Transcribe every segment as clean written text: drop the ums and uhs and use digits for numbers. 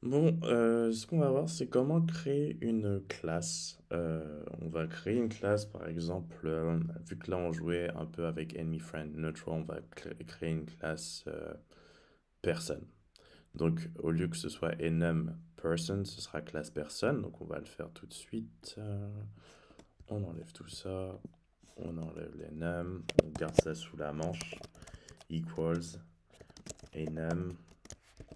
Bon, ce qu'on va voir, c'est comment créer une classe. On va créer une classe, par exemple, vu que là on jouait un peu avec Enemy Friend Neutral, on va créer une classe personne. Donc, au lieu que ce soit enum person, ce sera classe personne. Donc, on va le faire tout de suite. On enlève tout ça. On enlève l'enum. On garde ça sous la manche. Equals enum.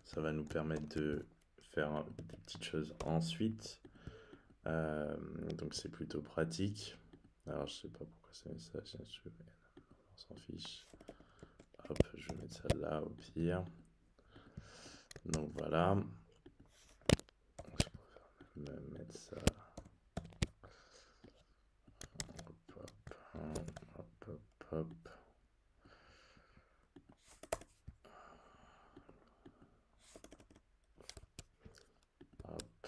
Ça va nous permettre de faire des petites choses ensuite. Donc c'est plutôt pratique. Alors je sais pas pourquoi ça met ça. On s'en fiche. Hop, je vais mettre ça là au pire. Donc voilà. Je pourrais même mettre ça. Hop, hop, hop, hop, hop. Hop.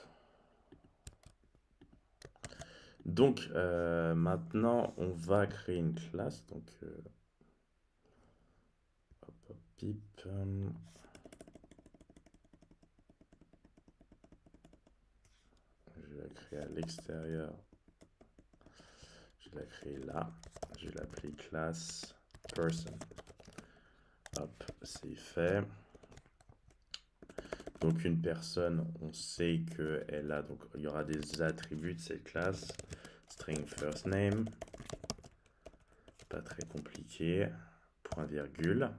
Donc maintenant on va créer une classe. Donc hop, hop, pip. Je vais la créer à l'extérieur. Je vais la créer là. Je vais l'appeler classe person. Hop, c'est fait. Donc une personne, on sait qu'elle a, donc il y aura des attributs de cette classe. String first name, pas très compliqué, point virgule.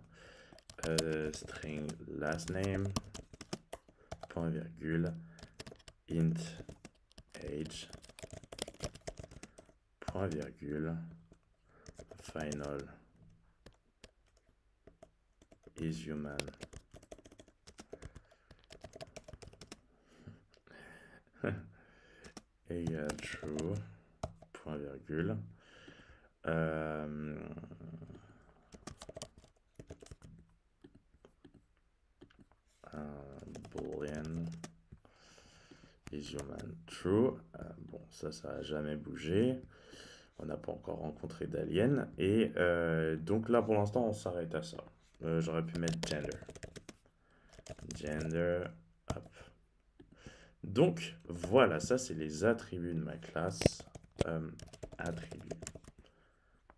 String last name, point virgule. Int age, point virgule. Final is human. Égale true, point virgule. Boolean is human true. Bon, ça n'a jamais bougé. On n'a pas encore rencontré d'alien. Et donc là, pour l'instant, on s'arrête à ça. J'aurais pu mettre gender. Gender, hop. Donc, voilà, ça, c'est les attributs de ma classe. Attributs.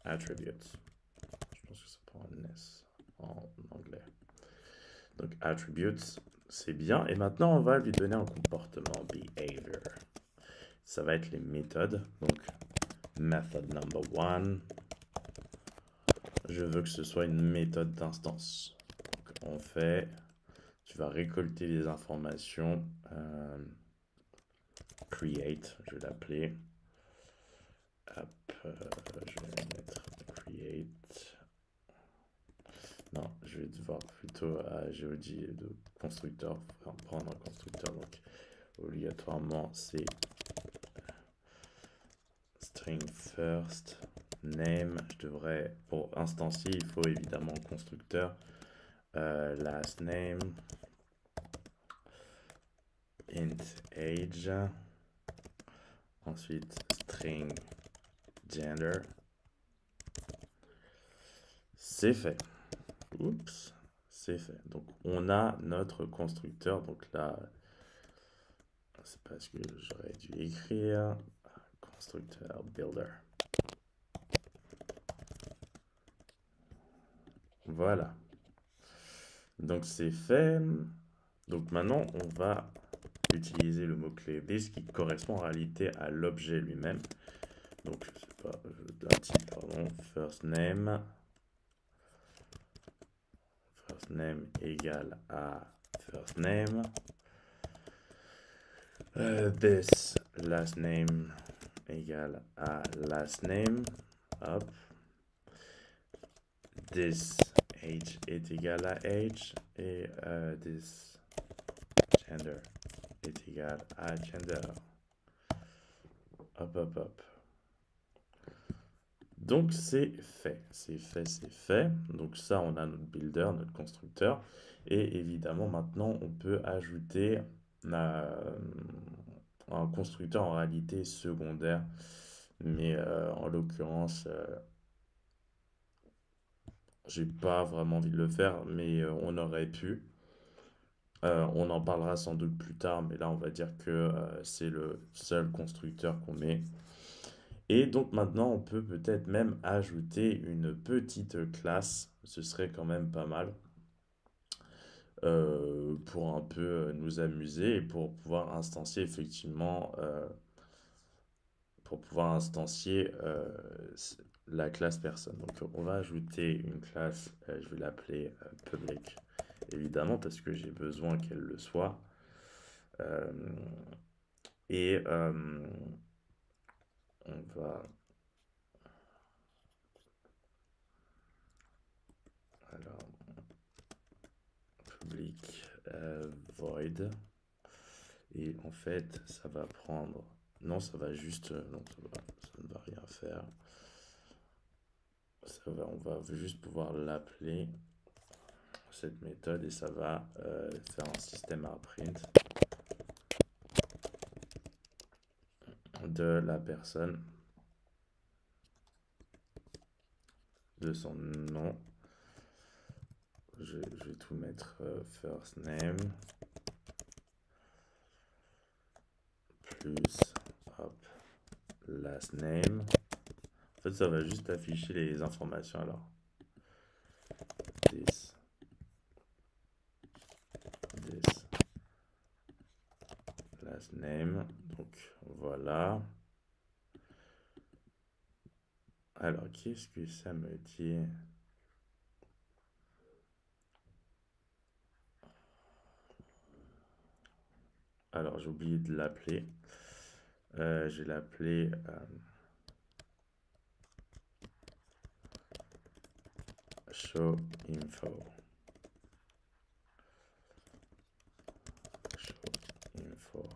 Attributes. Je pense que ça prend un S en anglais. Donc, attributes, c'est bien. Et maintenant, on va lui donner un comportement, behavior. Ça va être les méthodes. Donc, method number one. Je veux que ce soit une méthode d'instance. On fait, tu vas récolter les informations. Create, je vais l'appeler. Hop, je vais mettre create. Non, je vais devoir plutôt à GOD de constructeur, prendre un constructeur. Donc, obligatoirement, c'est string first name. Je devrais, pour instancier, il faut évidemment constructeur. Last name. Int age. Ensuite, string gender. C'est fait. Oups, c'est fait. Donc, on a notre constructeur. Donc là, c'est parce que j'aurais dû écrire constructeur builder. Voilà. Donc, c'est fait. Donc, maintenant, on va utiliser le mot-clé this qui correspond en réalité à l'objet lui-même. Donc, je sais pas, un type, pardon, first name. First name égale à first name. This last name égale à last name. Hop. This age est égal à age. Et this gender est égal à gender. Hop, hop, hop. Donc c'est fait, c'est fait, c'est fait. Donc ça, on a notre builder, notre constructeur. Et évidemment, maintenant, on peut ajouter un constructeur en réalité secondaire. Mais en l'occurrence, j'ai pas vraiment envie de le faire, mais on aurait pu. On en parlera sans doute plus tard, mais là on va dire que c'est le seul constructeur qu'on met. Et donc maintenant on peut peut-être même ajouter une petite classe, ce serait quand même pas mal pour un peu nous amuser et pour pouvoir instancier effectivement pour pouvoir instancier la classe personne. Donc on va ajouter une classe, je vais l'appeler public, évidemment, parce que j'ai besoin qu'elle le soit. Euh, et on va... Alors, public void. Et en fait, ça va prendre... Non, ça va juste... non, ça ne va rien faire. On va juste pouvoir l'appeler cette méthode et ça va faire un système print de la personne, de son nom. Je vais tout mettre first name plus hop, last name. En fait, ça va juste afficher les informations alors. This last name. Donc voilà. Alors, qu'est-ce que ça me dit? Alors, j'ai oublié de l'appeler. Je vais l'appeler show info. Show info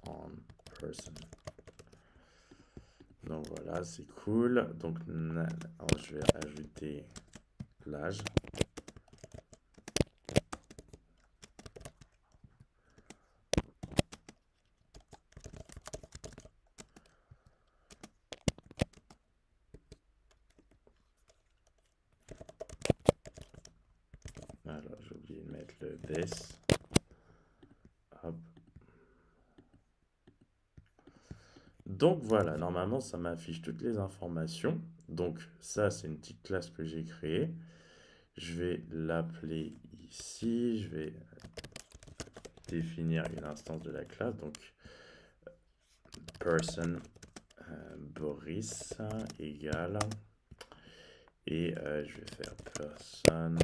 on person. Donc voilà, c'est cool. Donc alors, je vais ajouter l'âge. Alors, j'ai oublié de mettre le this. Hop. Donc voilà, normalement ça m'affiche toutes les informations. Donc ça c'est une petite classe que j'ai créée. Je vais l'appeler ici. Je vais définir une instance de la classe. Donc person Boris égale. Et je vais faire person.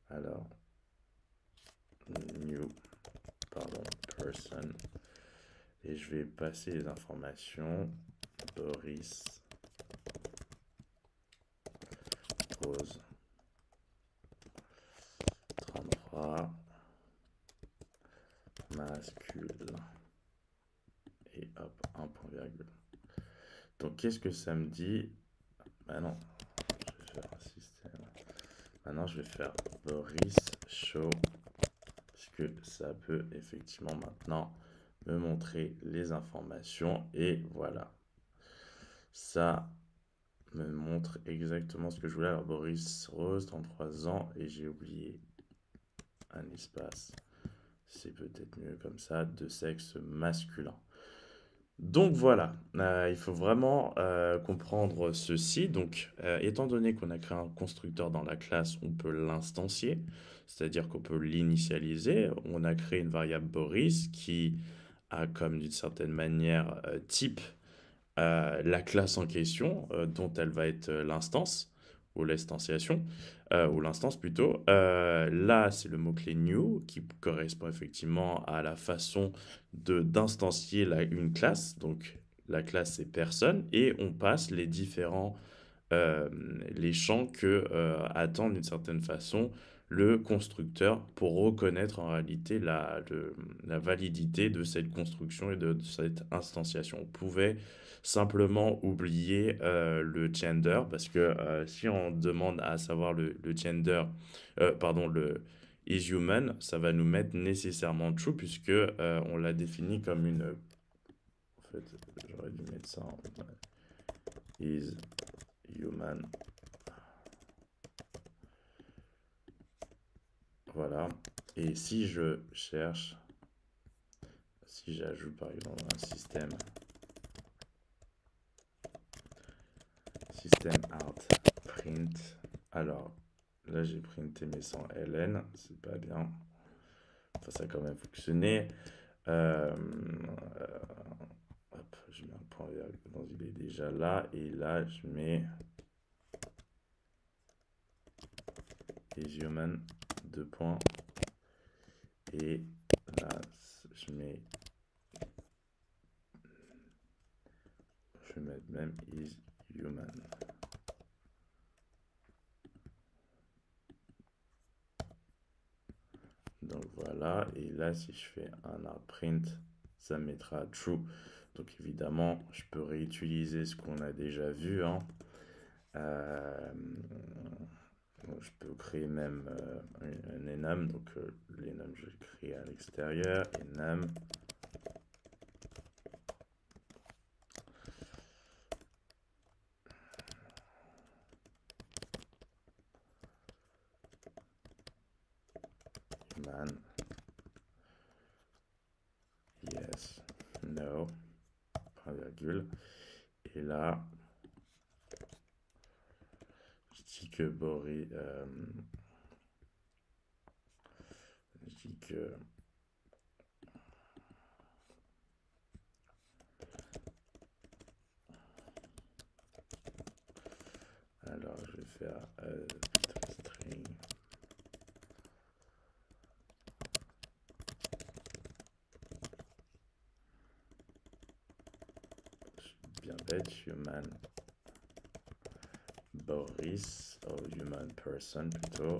Alors new pardon person. Et je vais passer les informations. Boris Rose 33 masculin. Et hop, un point virgule. Donc qu'est-ce que ça me dit? Ah non, je vais faire un système. Maintenant je vais faire Boris show. Parce que ça peut effectivement maintenant me montrer les informations. Et voilà. Ça me montre exactement ce que je voulais. Alors Boris Rose, 33 ans. Et j'ai oublié un espace. C'est peut-être mieux comme ça. De sexe masculin. Donc voilà, il faut vraiment comprendre ceci. Donc, étant donné qu'on a créé un constructeur dans la classe, on peut l'instancier, c'est-à-dire qu'on peut l'initialiser. On a créé une variable Boris qui a comme d'une certaine manière type la classe en question dont elle va être l'instance ou l'instanciation ou l'instance plutôt. Là, c'est le mot-clé new qui correspond effectivement à la façon de d'instancier une classe. Donc la classe c'est personne et on passe les différents euh, les champs que attend d'une certaine façon le constructeur pour reconnaître en réalité la validité de cette construction et de cette instantiation. On pouvait simplement oublier le gender parce que si on demande à savoir le gender, pardon, le is human, ça va nous mettre nécessairement true puisque on l'a défini comme une... En fait, j'aurais dû mettre ça en is human. Voilà. Et si je cherche, si j'ajoute par exemple un système out print, alors là j'ai printé mais sans ln, c'est pas bien. Enfin, ça a quand même fonctionné. Hop, je mets un point virgule, donc il est déjà là, et là je mets is human, deux points, et là je mets, je vais mettre même is human. Donc voilà, et là si je fais un print, ça mettra true. Donc évidemment, je peux réutiliser ce qu'on a déjà vu, hein. Je peux créer même un enum, donc l'enum je le crée à l'extérieur, enum. Human, yes, no, point virgule. Et là, je dis que Boris, je dis que alors je vais faire string. Je suis bien bête, human Boris, ou human person plutôt,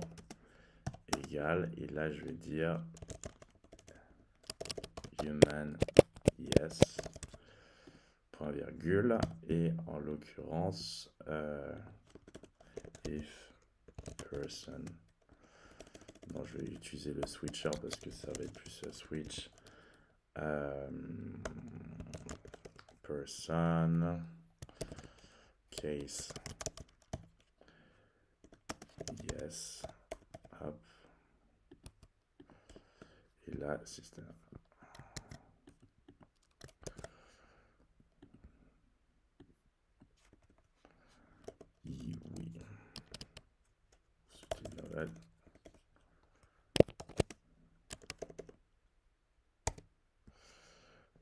égal, et là je vais dire human yes, point virgule, et en l'occurrence if person, non je vais utiliser le switcher parce que ça va être plus switch, person case yes, hop, et là système. Oui, c'était bien là.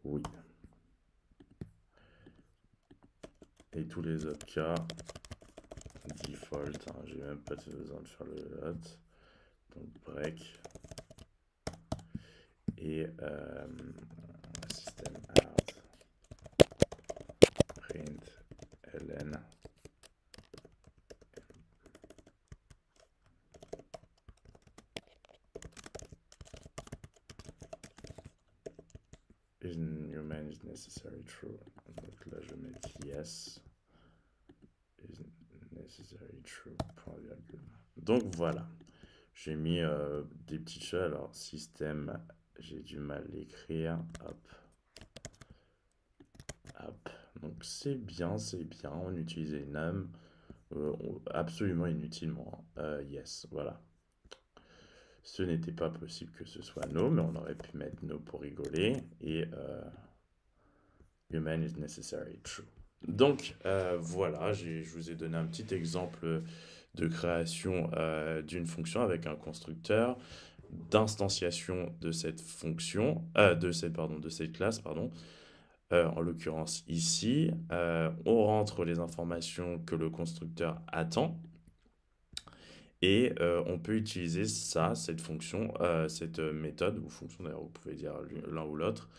Oui. Et tous les autres cas, default, hein, j'ai même pas besoin de faire le hot. Donc break. Et system out print ln. Is human is necessary true. Donc là je vais mettre yes. Is necessary true. Point virgule. Donc voilà. J'ai mis des petites choses. Alors système, j'ai du mal l'écrire. Hop. Hop. Donc c'est bien, c'est bien. On utilise enum. Absolument inutilement. Yes, voilà. Ce n'était pas possible que ce soit no, mais on aurait pu mettre no pour rigoler. Et human is necessary, true. Donc voilà, je vous ai donné un petit exemple de création d'une fonction avec un constructeur, d'instanciation de cette fonction, de cette classe, pardon. En l'occurrence ici, on rentre les informations que le constructeur attend. Et on peut utiliser ça, cette fonction, cette méthode, ou fonction d'ailleurs, vous pouvez dire l'un ou l'autre.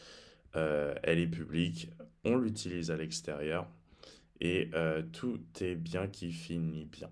Elle est publique, on l'utilise à l'extérieur, et tout est bien qui finit bien.